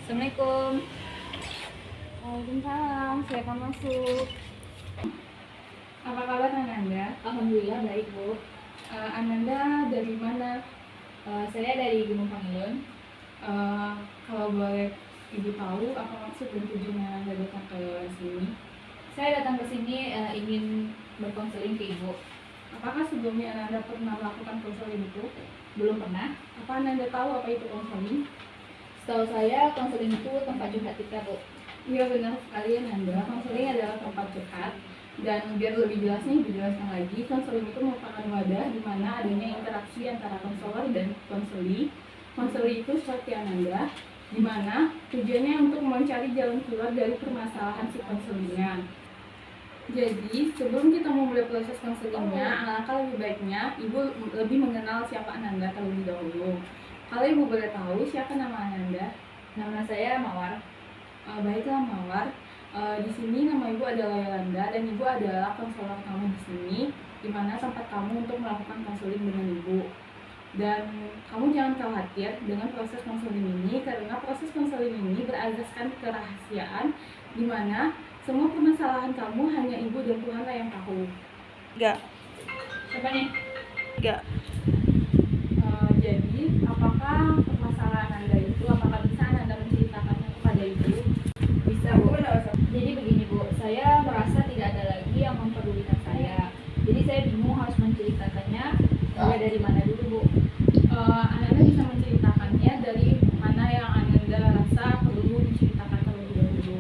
Assalamualaikum. Waalaikumsalam, silakan masuk. Apa kabar Ananda? Alhamdulillah baik, Bu. Ananda dari mana? Saya dari Gunung Pangilun. Kalau boleh Ibu tahu apa maksud dan tujuan Ananda datang ke sini? Saya datang ke sini ingin berkonseling ke Ibu. Apakah sebelumnya Ananda pernah melakukan konseling itu? Belum pernah. Apa Ananda tahu apa itu konseling? Setahu saya konseling itu tempat curhat kita, Bu. Iya, benar sekali Ananda. Konseling adalah tempat curhat. Dan biar lebih jelasnya Ibu jelaskan lagi, konseling itu merupakan wadah di mana adanya interaksi antara konselor dan konseli. Konseli itu seperti Ananda, di mana tujuannya untuk mencari jalan keluar dari permasalahan si konselingnya. Jadi, sebelum kita memulai proses konselingnya, alangkah lebih baiknya Ibu lebih mengenal siapa Ananda terlebih dahulu. Kalau Ibu boleh tahu siapa nama Ananda? Nama saya Mawar. Baiklah Mawar. Di sini nama Ibu adalah Yolanda dan Ibu adalah konselor kamu di sini, di mana tempat kamu untuk melakukan konseling dengan Ibu. Dan kamu jangan khawatir dengan proses konseling ini, karena proses konseling ini berasaskan kerahasiaan, di mana semua permasalahan kamu hanya Ibu dan Tuhanlah yang tahu. Enggak. Siapa nih? Enggak. Jadi, apakah permasalahan Anda itu, apakah bisa Anda menceritakannya kepada Ibu? Bisa, Bu. Jadi begini, Bu. Saya merasa tidak ada lagi yang mempedulikan saya. Jadi saya bingung harus menceritakannya mulai dari mana dulu, Bu. Anda bisa menceritakannya dari mana yang Anda rasa perlu diceritakan terlebih dahulu.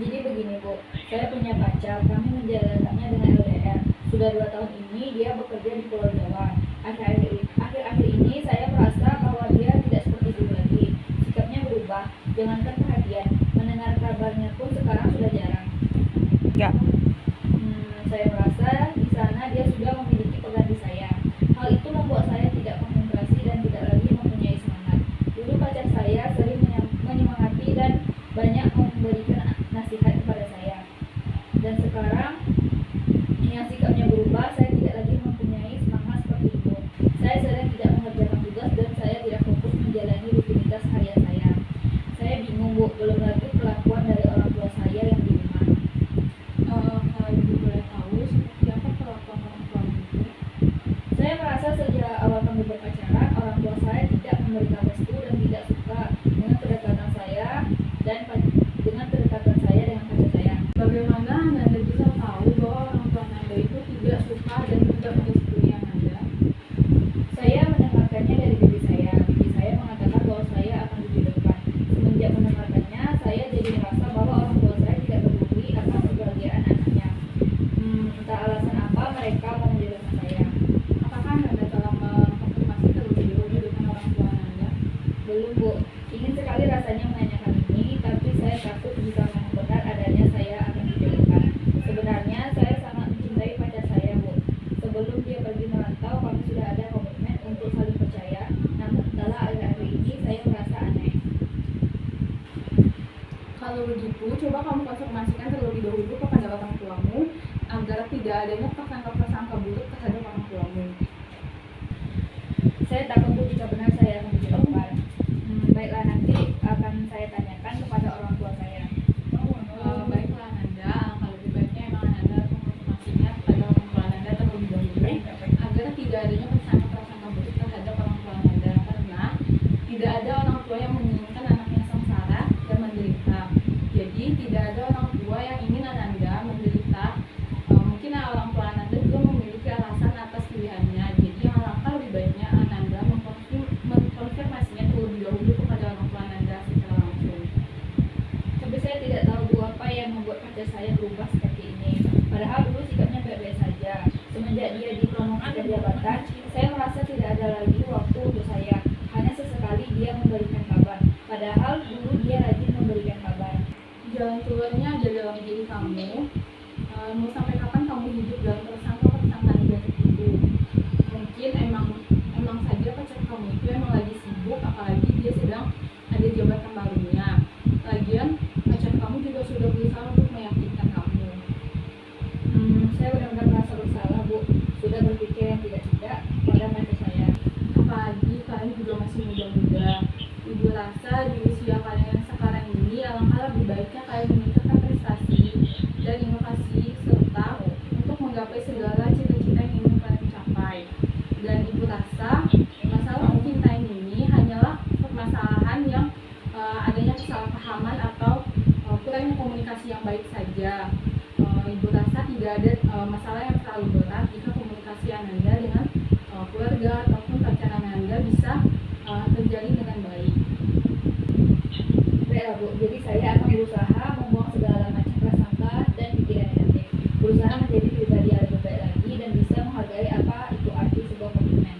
Jadi begini, Bu. Saya punya pacar, kami menjalankannya dengan LDR. Sudah 2 tahun ini dia bekerja di Pulau Jawa. Akhir-akhir ini saya merasa bahwa dia tidak seperti dulu lagi. Sikapnya berubah. Jangankan perhatian, mendengar kabarnya pun sekarang sudah jarang. Enggak. Saya merasa di sana dia sudah memiliki pengganti saya. Hal itu membuat saya tidak konsentrasi dan tidak lagi mempunyai semangat. Dulu pacar saya sering menyemangati dan banyak memberikan nasihat kepada saya. Dan sekarang yang sikapnya berubah, saya tidak lagi mempunyai semangat seperti itu. Saya sedang tidak mengerjakan tugas dan saya tidak fokus menjalani rutinitas harian saya. Saya bingung, Bu, belum lagi perlakuan dari orang tua saya yang di rumah. Kalau Ibu boleh tahu, seperti apa perlakuan orang tua Ibu? Saya merasa sejak awal kami berpacaran, orang tua saya tidak memberikan restu dan tidak suka dengan kedekatan saya dan dengan kedekatan saya dengan pacar saya. Bagaimana Anda bisa tahu bahwa orang tua Anda itu tidak suka dan tidak merestui Anda? Saya mendengarkannya dari bibi saya. Bibi saya mengatakan bahwa saya akan dijodohkan. Semenjak mendengarkannya, saya jadi merasa bahwa orang tua saya tidak peduli akan kebahagiaan anaknya. Entah alasan apa mereka mau menjodohkan saya. Apakah Anda telah mengkonfirmasi terlebih dahulu dengan orang tua Anda? Belum, Bu. Ingin sekali rasanya menanyakan ini, tapi saya takut jika memang benar adanya saya akan dijodohkan. Sebenarnya saya sangat mencintai pacar saya, Bu. Sebelum dia pergi merantau, kami sudah ada komitmen untuk saling percaya. Namun setelah akhir-akhir ini saya merasa aneh. Kalau begitu, coba kamu konfirmasikan terlebih dahulu kepada orang tuamu agar tidak adanya prasangka-prasangka buruk terhadap orang tuamu. Saya takut, Bu, jika benar saya akan dijodohkan. Baiklah, nanti akan saya tanyakan kepada orang tua saya. Baiklah Anda, kalau lebih baiknya emang Anda konfirmasinya kepada orang tua Anda terlebih dahulu agar tidak adanya prasangka-prasangka buruk terhadap orang tua Anda, karena tidak ada orang tua yang menginginkan anaknya sengsara dan menderita. Jadi tidak ada orang tua yang ingin Anda menderita. Mungkin orang tua Anda juga memiliki alasan atas pilihannya. Jadi alangkah lebih baiknya Anda mengkonfirmasinya terlebih dahulu kepada orang tua Anda secara langsung. Tapi saya tidak tahu, Bu, apa yang membuat pacar saya berubah seperti ini. Padahal dulu sikapnya baik-baik saja. Semenjak dia dipromosikan jabatan, saya merasa tidak ada lagi waktu untuk saya. Hanya sesekali dia memberikan kabar. Padahal dulu dia rajin memberikan kabar. Jalan keluarnya ada dalam diri kamu. Mau sampai kapan kamu hidup dalam prasangka-prasangka negatif itu? Mungkin emang saja pacar kamu itu emang lagi sibuk, apalagi dia sedang ada jabatan barunya. Lagian pacar kamu juga sudah berusaha untuk meyakinkan kamu. Saya benar-benar merasa bersalah, Bu. Sudah berpikir yang tidak-tidak pada pacar saya. Apalagi kalian juga masih muda-muda. Ibu rasa di usia kalian yang sekarang ini alangkah lebih baiknya kalian meningkatkan prestasi dan inovasi serta untuk menggapai segala cita-cita yang ingin kalian capai. Dan ibu rasa masalah percintaan ini hanyalah permasalahan yang adanya kesalahpahaman atau kurangnya komunikasi yang baik saja. Ibu rasa tidak ada masalah yang terlalu berat jika komunikasi Ananda dengan keluarga ataupun pacar Ananda bisa terjalin dengan baik. Baiklah Bu, jadi saya akan berusaha membuang segala macam prasangka dan pikiran negatif, berusaha menjadi pribadi yang lebih baik lagi dan bisa menghargai apa itu arti sebuah komitmen.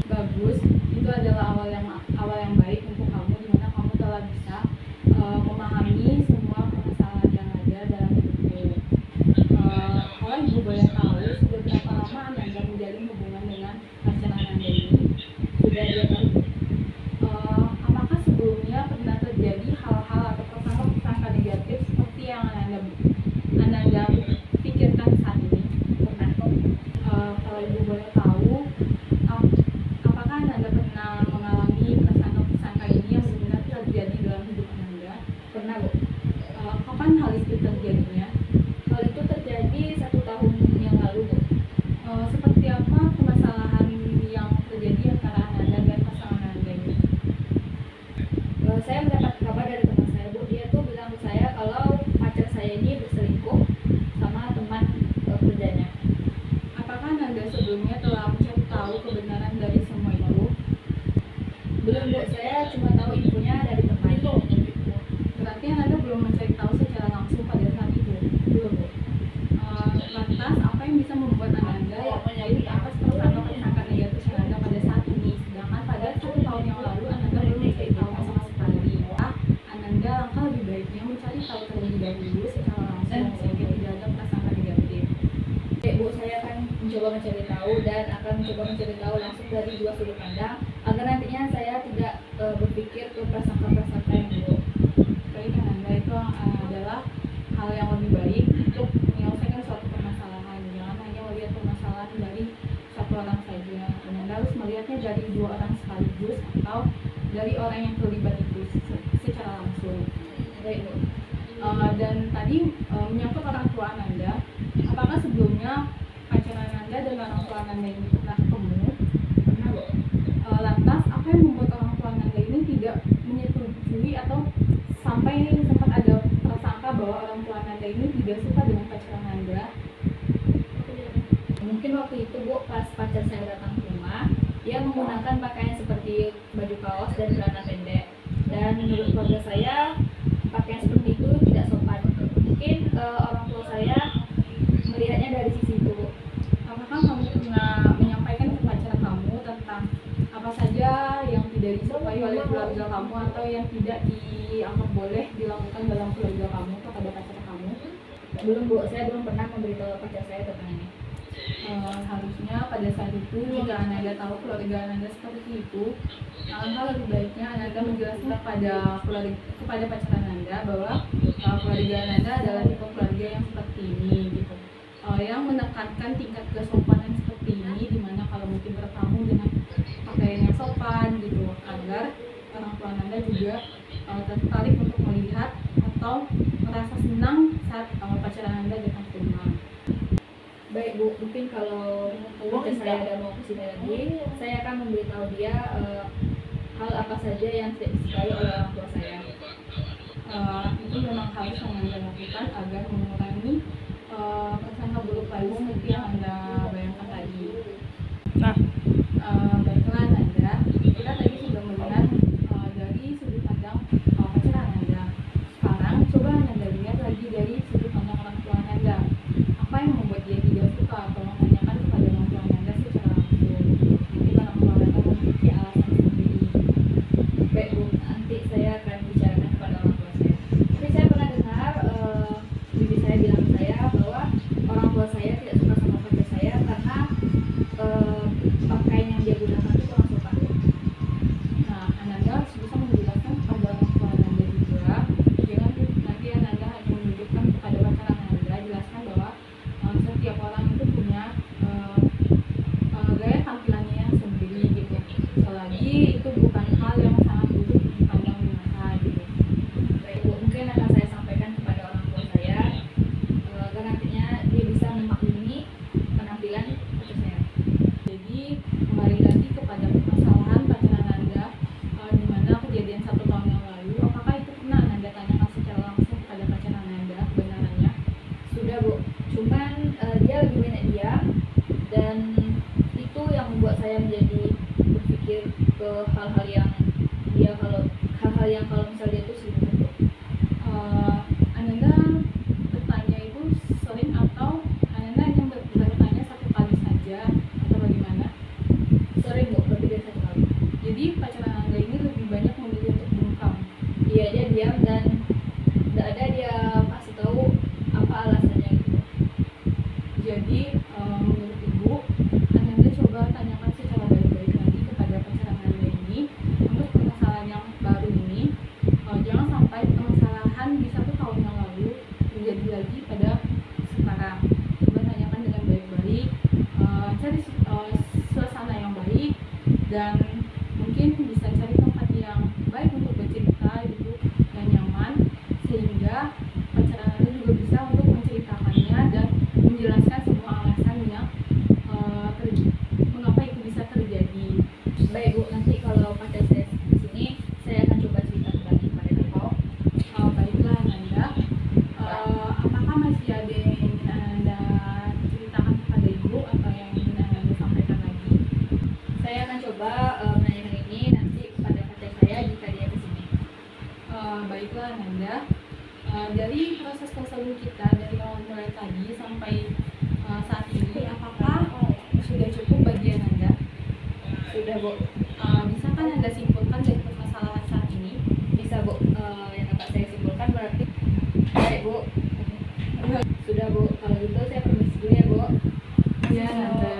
Bagus, itu adalah awal yang baik untuk kamu, di mana kamu telah bisa memahami semua permasalahan yang ada dalam hidupmu. Kalau ibu boleh tahu, sudah berapa lama Ananda menjalin hubungan dengan pacar Ananda ini? Sudah 2 tahun. Apakah sebelumnya pernah terjadi hal-hal atau prasangka negatif seperti yang Ananda pikirkan saat ini? Pernah. Kalau ibu boleh tahu, apakah Ananda pernah mengalami prasangka ini yang benar terjadi dalam hidup Ananda? Pernah Bu. Kapan hal itu terjadinya? Hal itu terjadi 1 tahun yang lalu Bu. Seperti apa permasalahan yang terjadi antara Ananda dan pasangan Ananda ini? Saya mendapat kabar dari teman saya Bu, dia tuh bilang ke saya kalau pacar saya ini berselingkuh sama teman kerjanya. Apakah Ananda sebelumnya telah mencari tahu kebenaran dari semua itu? Belum Bu, saya cuma tahu infonya dari teman. Berarti Ananda belum mencari tahu secara langsung pada saat itu. Belum Bu. Lantas, apa yang bisa membuat Ananda yakin atas prasangka negatif Ananda pada saat ini? Sedangkan pada 1 tahun yang lalu Ananda belum mencari tahu sama sekali. Ananda langkah lebih baiknya mencari tahu terlebih dahulu secara langsung sehingga tidak ada prasangka negatif. Oke Bu, saya akan mencoba mencari tahu dan akan mencoba mencari tahu langsung dari 2 sudut pandang agar nantinya saya tidak berpikir ke prasangka-prasangka yang buruk. Baik Ananda, itu adalah hal yang lebih baik untuk menyelesaikan suatu permasalahan. Jangan hanya melihat permasalahan dari satu orang saja. Ananda harus melihatnya dari 2 orang sekaligus atau dari orang yang terlibat itu secara langsung. Baik Bu. Dan tadi menyangkut orang tua Ananda, apakah sebelumnya pacar Ananda dan orang tua Ananda ini pernah ketemu? Pernah Bu. Lantas, apa yang membuat orang tua Ananda ini tidak menyetujui atau sampai sempat ada prasangka bahwa orang tua Ananda ini tidak suka dengan pacar Ananda? Mungkin waktu itu Bu, pas pacar saya datang ke rumah, dia menggunakan pakaian seperti baju kaos dan celana pendek. Dan menurut keluarga saya, pakaian seperti itu tidak sopan. Mungkin orang tua saya melihatnya dari sisi itu Bu. Apakah kamu pernah menyampaikan ke pacar kamu tentang apa saja yang tidak disukai oleh keluarga kamu atau yang tidak dianggap boleh dilakukan dalam keluarga kamu kepada pacar kamu? Belum Bu, saya belum pernah memberitahu pacar saya tentang ini. Harusnya pada saat itu jika Ananda tahu keluarga Ananda seperti itu, alangkah lebih baiknya Ananda menjelaskan kepada pacar Ananda bahwa keluarga Ananda adalah tipe keluarga yang seperti ini gitu, yang menekankan tingkat kesopanan seperti ini, dimana kalau mungkin bertamu dengan pakaian yang sopan gitu, agar orang tua Ananda juga tertarik untuk melihat atau merasa senang saat pacar Ananda datang ke rumah. Baik Bu, mungkin kalau pacar saya ada mau kesini lagi, saya akan memberitahu dia hal apa saja yang tidak disukai oleh orang tua saya. Itu memang harus yang Anda lakukan agar mengurangi prasangka buruk lain seperti yang Anda bayangkan tadi. Nah, Baiklah Ananda, kita tadi sudah mendengar dari sudut pandang pacar Ananda. Sekarang coba Ananda lihat lagi dari sudut pandang orang tua Ananda. Apa yang membuat dia tidak suka? Tolong tanyakan kepada orang tua Ananda secara langsung. Mungkin orang tua Ananda memiliki alasan sendiri. Baik Bu, nanti saya akan bicarakan kepada orang tua saya. Tapi saya pernah dengar bibi saya bilang ke saya bahwa orang tua saya tidak suka sama pacar saya karena hal yang kalau misalnya dia tuh selingkuh, Bu? Ananda bertanya itu sering atau Ananda hanya bertanya satu kali saja atau bagaimana? Sering, Bu, lebih dari satu kali. Jadi pacar Ananda ini lebih banyak memilih untuk bungkam. Iya, dia diam dan tidak ada dia kasih tahu apa alasannya gitu. Jadi menurut Ibu, Ananda coba tanyakan secara baik-baik lagi kepada pacar Ananda ini untuk permasalahan yang baru ini. Jangan sampai permasalahan di 1 tahun yang lalu terjadi lagi pada sekarang. Coba tanyakan dengan baik-baik, cari suasana yang baik, dan mungkin bisa cari tempat yang baik untuk bercerita gitu, yang nyaman, sehingga pacar Anda juga bisa untuk menceritakannya dan menjelaskan semua alasannya mengapa itu bisa terjadi. Baik, Bu, nanti kalau pacar saya di sini, saya akan coba cerita lagi pada Kakak. Baiklah Ananda, apakah masih ada yang ingin Anda ceritakan kepada Ibu atau yang ingin Anda sampaikan lagi? Saya akan coba menanyakan ini nanti kepada pacar saya jika dia ke sini. Baiklah Ananda, dari proses konseling kita dari awal mulai tadi sampai saat ini, apakah sudah cukup bagi Ananda? Sudah, Bu. Bisakah Anda simpulkan dari permasalahan saat ini? Bisa, Bu. Yang dapat saya simpulkan berarti baik, Bu. Sudah, Bu. Kalau gitu saya permisi dulu ya, Bu. Ya Ananda.